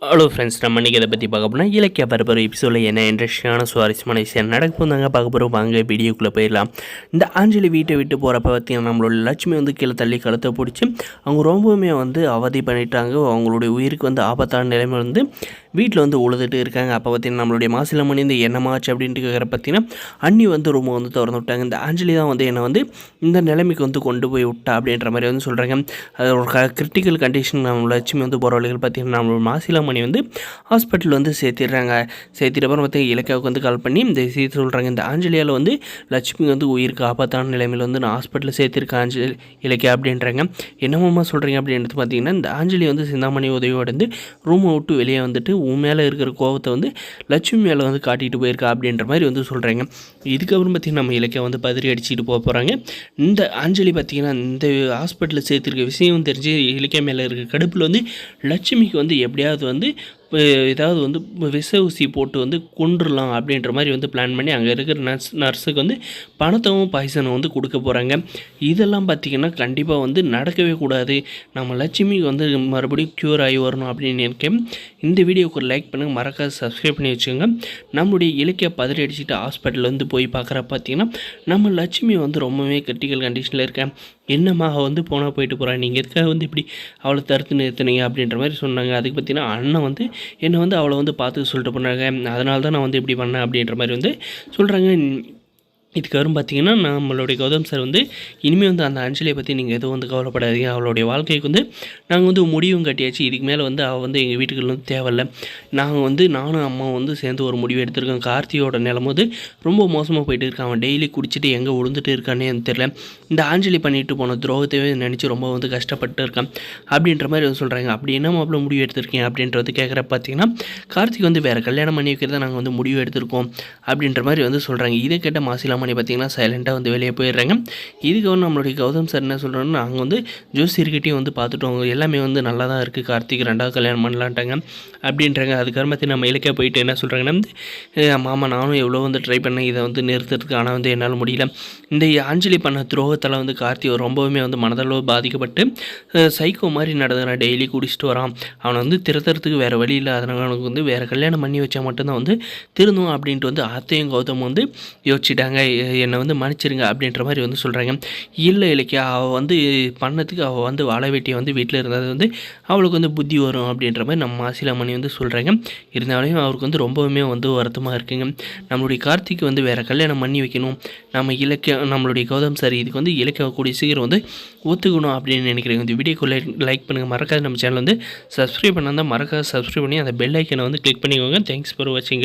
Hello friends, நம்ம இன்றைக்கி இதை பற்றி பார்க்க போனால் இலக்கிய பரபர எபிசோடில் என்ன இன்ட்ரெஸ்டான சுவாரஸ்யமான விஷயம் நடக்கும் தாங்க பார்க்க போகிறோம். வாங்க வீடியோக்குள்ளே போயிடலாம். இந்த ஆஞ்சலி வீட்டை விட்டு போகிறப்ப பார்த்தீங்கன்னா நம்மளோட லட்சுமி வந்து கீழே தள்ளி கழுத்தை பிடிச்சி அவங்க ரொம்பவுமே வந்து அவதி பண்ணிட்டாங்க. அவங்களுடைய உயிருக்கு வந்து ஆபத்தான நிலைமை வந்து வீட்டில் வந்து உழுதுட்டு இருக்காங்க. அப்போ பார்த்தீங்கன்னா நம்மளுடைய மாசிலமணி இந்த என்னமாச்சு அப்படின்ட்டு கேட்குற பார்த்தீங்கன்னா அண்ணி வந்து ரொம்ப வந்து திறந்து விட்டாங்க. இந்த ஆஞ்சலி தான் வந்து என்னை வந்து இந்த நிலைமைக்கு வந்து கொண்டு போய் விட்டா அப்படின்ற மாதிரி வந்து சொல்கிறாங்க. அது ஒரு கிரிட்டிக்கல் கண்டிஷன் நம்ம லட்சுமி வந்து போகிற வழிகள் பார்த்தீங்கன்னா நம்மளோட மாசிலமணி வந்து ஹாஸ்பிட்டல் வந்து சேர்த்திடுறாங்க. சேர்த்திட்டு அப்புறம் பார்த்தீங்கன்னா இலக்கியாவுக்கு வந்து கால் பண்ணி இந்த விஷயத்தை சொல்கிறாங்க. இந்த ஆஞ்சலியாவில் வந்து லட்சுமி வந்து உயிருக்கு ஆபத்தான நிலைமையில் வந்து நான் ஹாஸ்பிட்டலில் சேர்த்திருக்கேன் ஆஞ்சலி இலக்கியா அப்படின்றாங்க. என்னமாம்மா சொல்கிறீங்க அப்படின்றது பார்த்தீங்கன்னா இந்த ஆஞ்சலி வந்து சிந்தாமணி உதவியோடு வந்து ரூமை விட்டு வெளியே வந்துட்டு உன் மேலே இருக்கிற கோபத்தை வந்து லட்சுமி மேலே வந்து காட்டிகிட்டு போயிருக்கா அப்படின்ற மாதிரி வந்து சொல்கிறாங்க. இதுக்கப்புறம் பார்த்திங்கன்னா நம்ம இலக்கியா வந்து பதறி அடிச்சுட்டு போகிறாங்க. இந்த ஆஞ்சலி பார்த்திங்கன்னா இந்த ஹாஸ்பிட்டலில் சேர்த்துருக்க விஷயம் தெரிஞ்சு இலக்கியா மேலே இருக்க கடுப்பில் வந்து லட்சுமிக்கு வந்து எப்படியாவது வந்து ஏதாவது வந்து விஷ ஊசி போட்டு வந்து கொண்டுடலாம் அப்படின்ற மாதிரி வந்து பிளான் பண்ணி அங்கே இருக்கிற நர்ஸுக்கு வந்து பணத்தவும் பாய்சனை வந்து கொடுக்க போகிறாங்க. இதெல்லாம் பார்த்திங்கன்னா கண்டிப்பாக வந்து நடக்கவே கூடாது. நம்ம லட்சுமிக்கு வந்து மறுபடியும் க்யூர் ஆகி வரணும் அப்படின்னு நினைக்கிறேன். இந்த வீடியோக்கு ஒரு லைக் பண்ணுங்கள், மறக்காத சப்ஸ்கிரைப் பண்ணி வச்சுக்கோங்க. நம்மளுடைய இலக்கிய பதறி அடிச்சுட்டு ஹாஸ்பிட்டலில் வந்து போய் பார்க்குற பார்த்திங்கன்னா நம்ம லட்சுமி வந்து ரொம்பவே கிரிட்டிக்கல் கண்டிஷனில் இருக்கேன். என்னம்மா வந்து போனால் போயிட்டு போகிறேன், நீங்கள் எதுக்காக வந்து இப்படி அவளை தடுத்து நிறுத்தினீங்க அப்படின்ற மாதிரி சொன்னாங்க. அதுக்கு பார்த்தீங்கன்னா அண்ணன் வந்து என்னை வந்து அவளை வந்து பார்த்து சொல்லிட்டு போனாங்க, அதனால தான் நான் வந்து இப்படி பண்ணேன் அப்படின்ற மாதிரி வந்து சொல்கிறாங்க. இதுக்கப்புறம் பார்த்திங்கன்னா நம்மளுடைய கௌதம் சார் வந்து இனிமேல் வந்து அந்த அஞ்சலியை பற்றி நீங்கள் எதுவும் வந்து கவலைப்படாதீங்க, அவளுடைய வாழ்க்கைக்கு வந்து நாங்கள் வந்து முடிவும் கட்டியாச்சு. இதுக்கு மேலே வந்து அவள் வந்து எங்கள் வீட்டுக்கு வந்து தேவையில்லை. நாங்கள் வந்து நானும் அம்மாவும் வந்து சேர்ந்து ஒரு முடிவு எடுத்திருக்கோம். கார்த்தியோட நிலம் வந்து ரொம்ப மோசமாக போயிட்டு இருக்கான். அவன் டெய்லி குடிச்சிட்டு எங்கே விழுந்துட்டு இருக்கானே எனக்கு தெரியல. இந்த ஆஞ்சலி பண்ணிட்டு போன துரோகத்தையே நினச்சி ரொம்ப வந்து கஷ்டப்பட்டு இருக்கான் அப்படின்ற மாதிரி வந்து சொல்கிறாங்க. அப்படி என்ன மாப்பிள்ள முடிவு எடுத்திருக்கேன் அப்படின்றது கேட்குற பார்த்தீங்கன்னா கார்த்திக் வந்து வேறு கல்யாணம் பண்ணி வைக்கிறத நாங்கள் வந்து முடிவு எடுத்திருக்கோம் அப்படின்ற மாதிரி வந்து சொல்கிறாங்க. இதை கேட்ட மாசிலாமணி பார்த்திங்கன்னா சைலண்ட்டாக வந்து வெளியே போயிடுறாங்க. இதுக்கு வந்து நம்மளுடைய கௌதம் சார் என்ன சொல்கிறோன்னா, நாங்கள் வந்து ஜோசியர்கிட்டையும் வந்து பார்த்துட்டோம், எல்லாமே வந்து நல்லா தான் இருக்குது, கார்த்திக் 2வது கல்யாணம் பண்ணலான்ட்டாங்க அப்படின்றாங்க. அதுக்கப்புறம் பார்த்து நம்ம இலக்கிய போயிட்டு என்ன சொல்கிறாங்கன்னா வந்து மாமா நானும் எவ்வளோ வந்து ட்ரை பண்ணேன் இதை வந்து நிறுத்துறதுக்கு, ஆனால் வந்து என்னால் முடியல. இந்த ஆஞ்சலி பண்ண துரோகத்தில் வந்து கார்த்திக் ரொம்பவுமே வந்து மனதளவு பாதிக்கப்பட்டு சைக்கோ மாதிரி நடந்துறான். டெய்லி குடிச்சிட்டு வரான். அவனை வந்து திருத்துறதுக்கு வேறு வழி இல்லை. அதனால் அவனுக்கு வந்து வேறு கல்யாணம் பண்ணி வச்சா மட்டும்தான் வந்து திருந்தும் அப்படின்ட்டு வந்து அத்தையும் கௌதம் வந்து யோசிச்சிட்டாங்க. என்னை வந்து மன்னிச்சிருங்க அப்படின்ற மாதிரி வந்து சொல்கிறாங்க. இல்லை இலக்கியா, அவள் வந்து பண்ணதுக்கு அவள் வந்து வாழை வேட்டியை வந்து வீட்டில் இருந்தது வந்து அவளுக்கு வந்து புத்தி வரும் அப்படின்ற மாதிரி நம்ம மாசிலாமணி வந்து சொல்கிறாங்க. இருந்தாலும் அவருக்கு வந்து ரொம்பவுமே வந்து வருத்தமாக இருக்குங்க. நம்மளுடைய கார்த்திக் வந்து வேறு கல்யாணம் பண்ணி வைக்கணும், நம்ம இலக்கியம் நம்மளுடைய கௌதம் சார் இதுக்கு வந்து இலக்கிய கூடிய சீக்கிரம் வந்து ஒத்துக்கணும் அப்படின்னு நினைக்கிறேன். இந்த வீடியோக்குள்ளே லைக் பண்ணுங்கள், மறக்காத நம்ம சேனல் வந்து சப்ஸ்கிரைப் பண்ணால் தான் மறக்காத சப்ஸ்கிரைப் பண்ணி அந்த பெல் ஐக்கனை வந்து கிளிக் பண்ணிக்கோங்க. தேங்க்ஸ் ஃபார் வாட்சிங்.